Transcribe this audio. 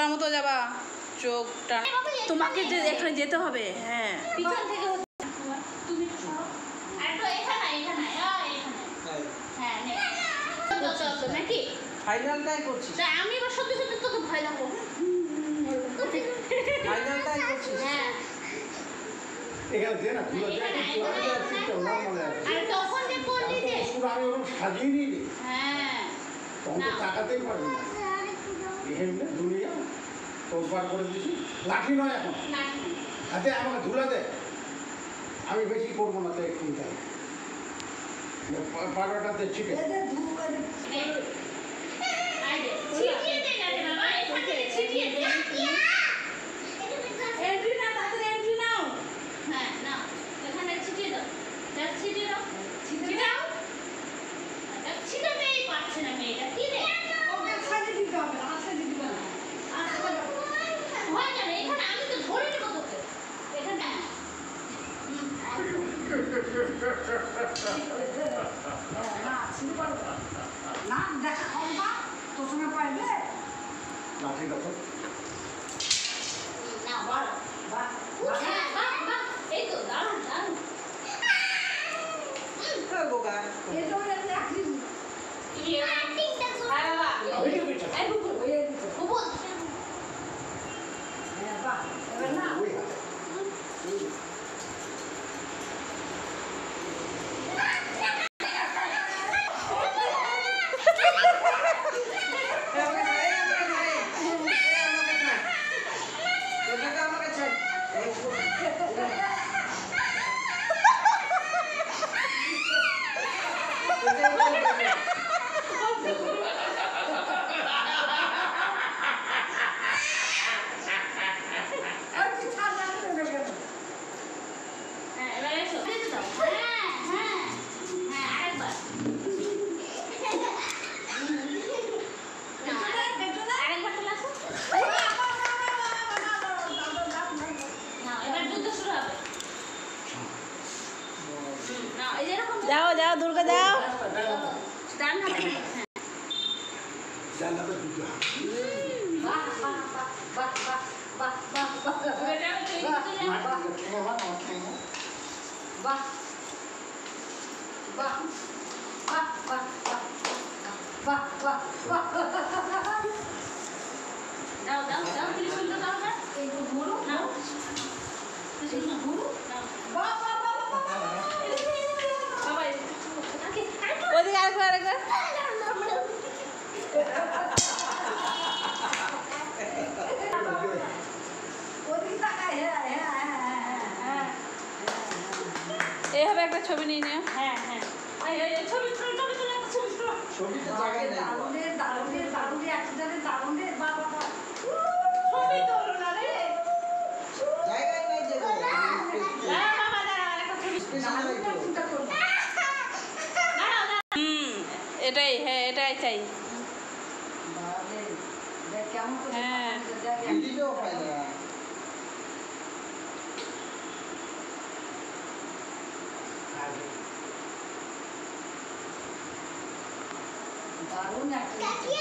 দুর্গার মতো যাবা চোখটা তোমাকে যে এখানে যেতে হবে। হ্যাঁ পিছন থেকে তুমি আর তো এখানে এখানে হ্যাঁ নে তো নাকি ফাইনালটাই করছিস না আমি এবার সত্যি সত্যি তোকে ভয় লাগবো ফাইনালটাই করছিস হ্যাঁ এখানে দে না তুই আর তখন যে করলি যে আমি ওরকম সাজিয়ে নিই হ্যাঁ তখন তো তাকাতেই পারবি না এমনি দুনিয়া তোর করে দিছি লাঠি নয় এখন হাতে আমাকে ধুলা দে আমি বেশি করবো না তো একটু তাই পাড়াটাতে ছিটে ছিটিয়ে দে না রে বাবা এখানে ছিটিয়ে দে এন্ট্রি না তাড়াতাড়ি এন্ট্রি নাও। হ্যাঁ না এখানে ছিটিয়ে দাও জাস্ট ছিটিয়ে দাও ছিটিয়ে দাও এটা ছিটাতেই পারছে না মেয়েটা কি রে ওকে সাজিয়ে দিতে হবে আর সাজিয়ে দিবে না ভয় জানে এখানে আমি তো ধরে নেবো তোকে এখানে না ছিল পারবে না দেখা কমবা তোর সঙ্গে পাইবে লাঠি দেখো না বড় বাহ হ্যাঁ বাহ বাহ এই তো দারুণ দারুণ বোকা এটা ওই একদিন ইয়ে তিনটা হ্যাঁ বাবা এই বুবু ওই দিতে বুবু হ্যাঁ বাহ এবার না ওই হাতে হ্যাঁ এবার এসো দিতে দাও হ্যাঁ হ্যাঁ হ্যাঁ আরেকবার আরেকবার চলে আসো না এবার যুদ্ধ শুরু হবে না এই যেরকম যাও যাও দুর্গা যাও ডান হাতে হ্যাঁ জানাতে দিতে হবে বাহ বাহ বাহ বাহ বাহ বাহ বাহ বাহ এটা তুই চলে যা বাহ বাহ বাহ বাহ বাহ বাহ দাও দাও দাও ত্রিশূলটা দাও না এই তো গুরু নাও ত্রিশূলটা গুরু নাও বাহ বাহ বাহ বাবা আগে ওদিকে আরেকবার ওদিকে তাকাই হ্যাঁ হ্যাঁ হ্যাঁ এইভাবে একটা ছবি নিয়ে নিও। হ্যাঁ হ্যাঁ এই ছবি ছবি ছবি ছবি ছবি ছবি ছবিতে জায়গায় নেই দারুণের দারুণের দারুণের অ্যাক্সিডেন্টের দারুণের বাহ বাহ বাহ ছবি তোলো না রে জায়গায় নেই যে দাঁড়া বাবা দাঁড়া একটা ছবি দারুণটা চিন্তা করবো দাঁড়াও দাঁড়াও এটাই হ্যাঁ এটাই চাই মানে দেখ কেমন করে হ্যাঁ। দিলেও পাই না দারুণ একটা